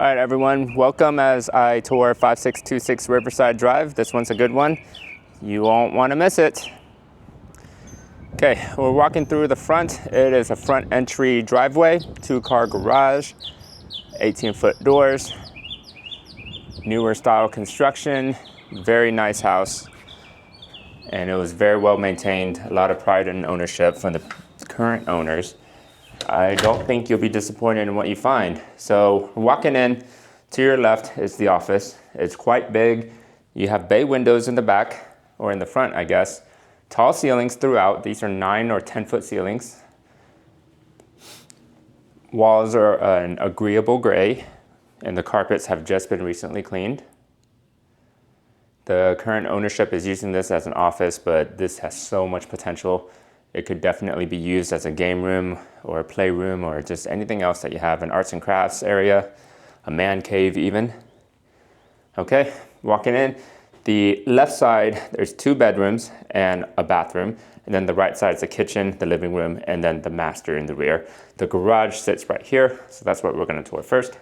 All right, everyone, welcome as I tour 5626 Riverside Drive. This one's a good one. You won't want to miss it. Okay, we're walking through the front. It is a front entry driveway, 2-car garage, 18-foot doors, newer style construction, very nice house. And it was very well maintained, a lot of pride in ownership from the current owners. I don't think you'll be disappointed in what you find. So walking in, to your left is the office. It's quite big. You have bay windows in the back, or in the front, I guess. Tall ceilings throughout. These are 9 or 10-foot ceilings. Walls are an agreeable gray, and the carpets have just been recently cleaned. The current ownership is using this as an office, but this has so much potential. It could definitely be used as a game room or a playroom or just anything else that you have, an arts and crafts area, a man cave even. Okay, walking in, the left side, there's 2 bedrooms and a bathroom. And then the right side is the kitchen, the living room, and then the master in the rear. The garage sits right here, so that's what we're gonna tour first.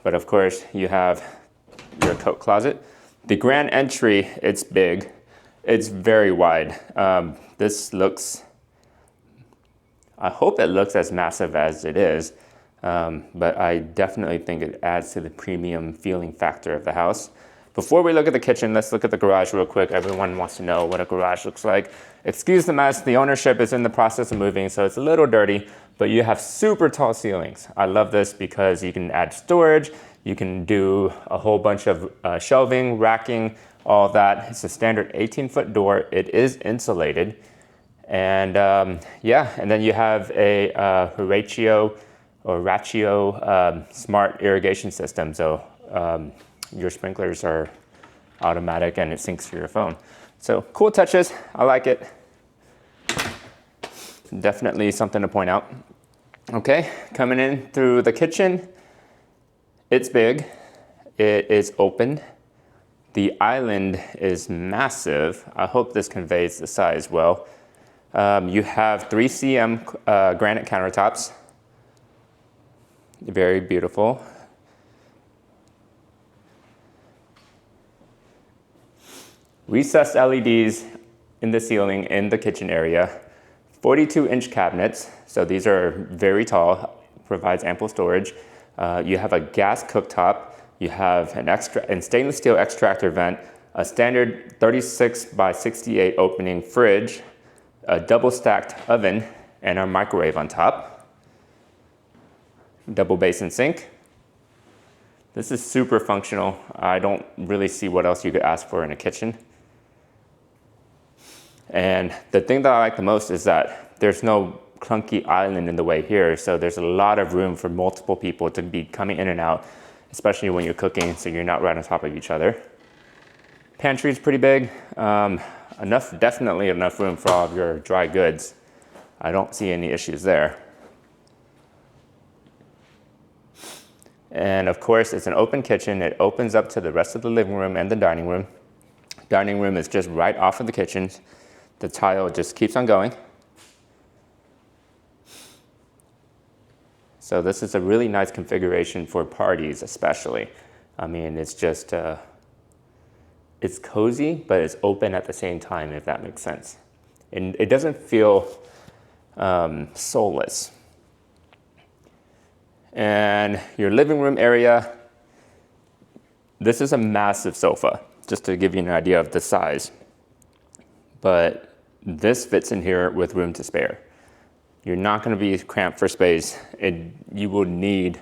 But of course, you have your coat closet. The grand entry, it's big. It's very wide. This looks, I hope it looks as massive as it is, but I definitely think it adds to the premium feeling factor of the house. Before we look at the kitchen, let's look at the garage real quick. Everyone wants to know what a garage looks like. Excuse the mess, the ownership is in the process of moving, so it's a little dirty, but you have super tall ceilings. I love this because you can add storage, you can do a whole bunch of shelving, racking, all of that. It's a standard 18-foot door. It is insulated. And yeah, and then you have a Horatio smart irrigation system. So your sprinklers are automatic and it syncs to your phone. So cool touches, I like it. Definitely something to point out. Okay, coming in through the kitchen, it's big, it is open. The island is massive. I hope this conveys the size well. You have 3 cm granite countertops. Very beautiful. Recessed LEDs in the ceiling in the kitchen area. 42-inch cabinets, so these are very tall, provides ample storage. You have a gas cooktop. You have an stainless steel extractor vent, a standard 36 by 68 opening fridge, a double stacked oven, and a microwave on top. Double basin sink. This is super functional. I don't really see what else you could ask for in a kitchen. And the thing that I like the most is that there's no clunky island in the way here, so there's a lot of room for multiple people to be coming in and out, especially when you're cooking, so you're not right on top of each other. Pantry is pretty big. Definitely enough room for all of your dry goods. I don't see any issues there. And of course, it's an open kitchen. It opens up to the rest of the living room and the dining room. Dining room is just right off of the kitchen. The tile just keeps on going. So this is a really nice configuration for parties, especially. I mean, it's just, it's cozy, but it's open at the same time, if that makes sense. And it doesn't feel soulless. And your living room area, this is a massive sofa, just to give you an idea of the size. But this fits in here with room to spare. You're not going to be cramped for space. You will need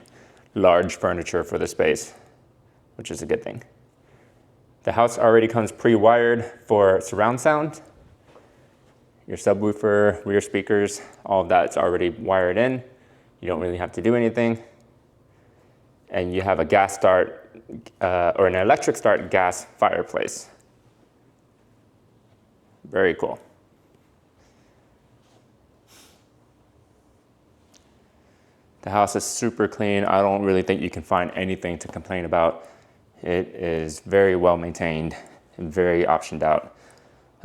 large furniture for the space, which is a good thing. The house already comes pre-wired for surround sound. Your subwoofer, rear speakers, all of that's already wired in. You don't really have to do anything. And you have a gas start, or an electric start gas fireplace. Very cool. The house is super clean. I don't really think you can find anything to complain about. It is very well maintained and very optioned out.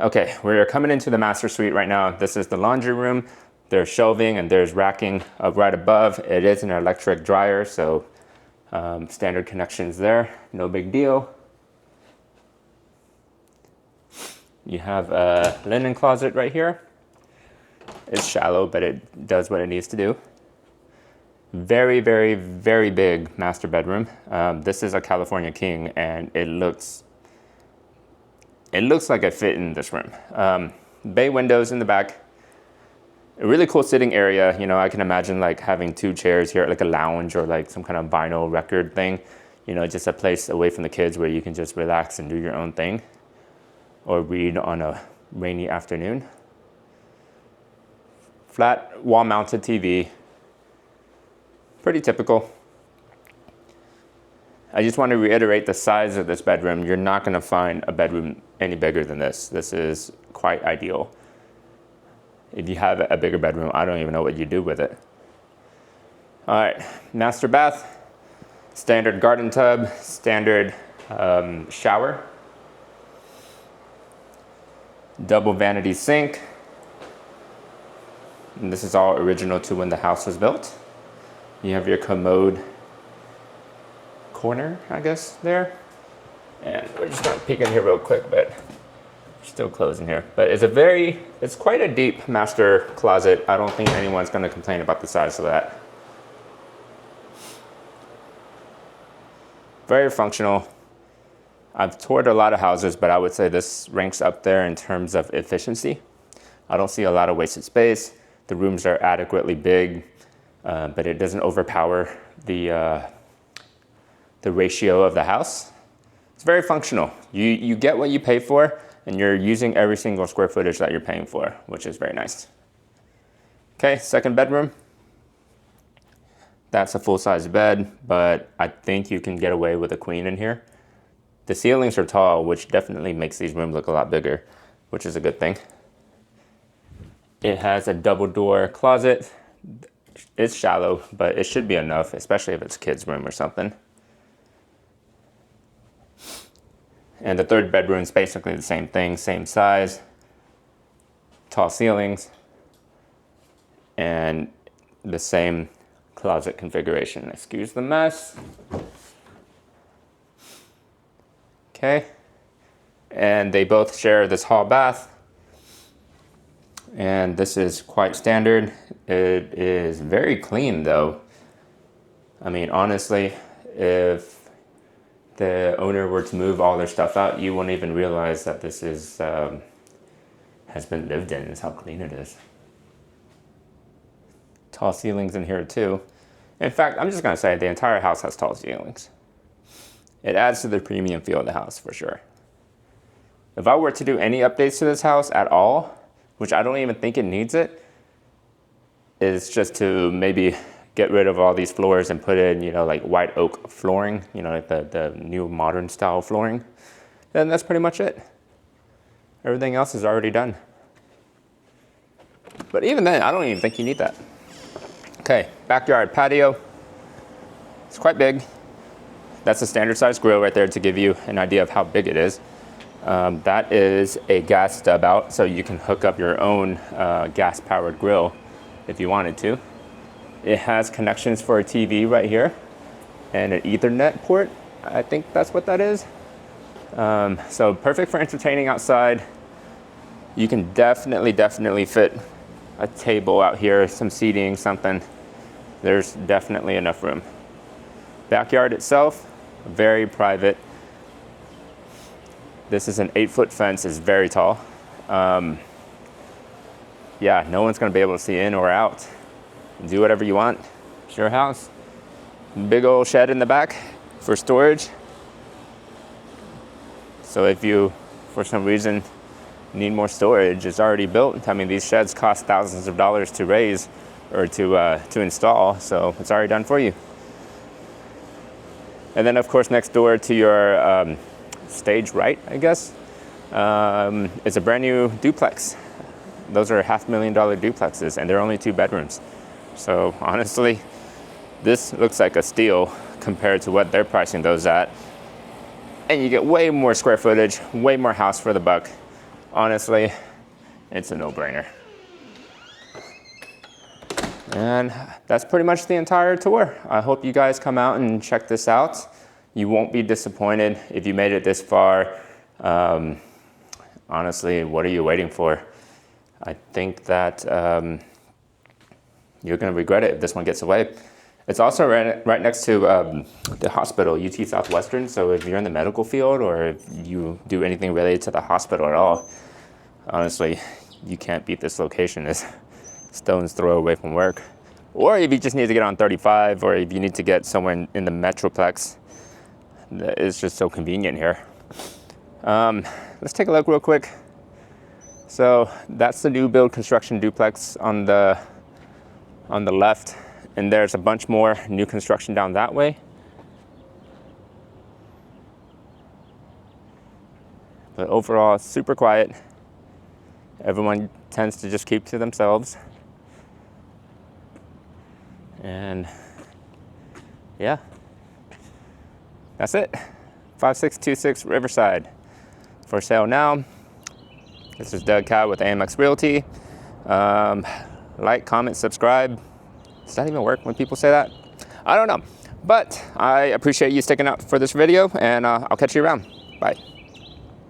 Okay, we're coming into the master suite right now. This is the laundry room. There's shelving and there's racking right above. It is an electric dryer, so Standard connections there, no big deal. You have a linen closet right here. It's shallow, but it does what it needs to do. Very, very, very big master bedroom. This is a California King, and it looks like it fit in this room. Bay windows in the back. A really cool sitting area. You know, I can imagine like having 2 chairs here, like a lounge or like some kind of vinyl record thing. You know, just a place away from the kids where you can just relax and do your own thing, or read on a rainy afternoon. Flat wall-mounted TV. Pretty typical. I just want to reiterate the size of this bedroom. You're not going to find a bedroom any bigger than this. This is quite ideal. If you have a bigger bedroom, I don't even know what you do with it. All right, master bath, standard garden tub, standard shower, double vanity sink. And this is all original to when the house was built. You have your commode corner, I guess, there. And we're just gonna peek in here real quick, but still closing here. But it's quite a deep master closet. I don't think anyone's gonna complain about the size of that. Very functional. I've toured a lot of houses, but I would say this ranks up there in terms of efficiency. I don't see a lot of wasted space. The rooms are adequately big, but it doesn't overpower the ratio of the house. It's very functional. You get what you pay for, and you're using every single square footage that you're paying for, which is very nice. Okay, second bedroom. That's a full-size bed, but I think you can get away with a queen in here. The ceilings are tall, which definitely makes these rooms look a lot bigger, which is a good thing. It has a double door closet. It's shallow, but it should be enough, especially if it's a kid's room or something. And the third bedroom is basically the same thing, same size, tall ceilings, and the same closet configuration. Excuse the mess. Okay, and they both share this hall bath. And this is quite standard. It is very clean though. I mean, honestly, if the owner were to move all their stuff out, you wouldn't even realize that this is has been lived in. Is how clean it is. Tall ceilings in here too. In fact, I'm just gonna say the entire house has tall ceilings. It adds to the premium feel of the house for sure. If I were to do any updates to this house at all, which I don't even think it needs it, is just to maybe get rid of all these floors and put in, you know, like white oak flooring, you know, like the new modern style flooring. Then that's pretty much it. Everything else is already done. But even then, I don't even think you need that. Okay, backyard patio. It's quite big. That's a standard size grill right there to give you an idea of how big it is. That is a gas stub out, so you can hook up your own gas-powered grill if you wanted to. It has connections for a TV right here and an Ethernet port. I think that's what that is. So perfect for entertaining outside. You can definitely fit a table out here, some seating, something. There's definitely enough room. Backyard itself, very private. This is an 8-foot fence, it's very tall. Yeah, no one's gonna be able to see in or out. Do whatever you want, it's your house. Big old shed in the back for storage. So if you, for some reason, need more storage, it's already built. I mean, these sheds cost thousands of dollars to raise or to install, so it's already done for you. And then of course, next door to your stage right, I guess, it's a brand new duplex. Those are $500,000 duplexes, and they're only 2 bedrooms. So honestly, this looks like a steal compared to what they're pricing those at. And you get way more square footage, way more house for the buck. Honestly, it's a no-brainer. And that's pretty much the entire tour. I hope you guys come out and check this out. You won't be disappointed if you made it this far. Honestly, what are you waiting for? I think that you're going to regret it if this one gets away. It's also right next to the hospital, UT Southwestern. So if you're in the medical field or if you do anything related to the hospital at all, honestly, you can't beat this location. It's stone's throw away from work. Or if you just need to get on 35, or if you need to get somewhere in the Metroplex, it's just so convenient here. Let's take a look real quick. So that's the new build construction duplex on the left, and there's a bunch more new construction down that way. But overall, it's super quiet. Everyone tends to just keep to themselves. And yeah, that's it. 5626 Riverside. For sale now. This is Doug Cow with AMX Realty. Like, comment, subscribe. Does that even work when people say that? I don't know. But I appreciate you sticking out for this video, and I'll catch you around. Bye.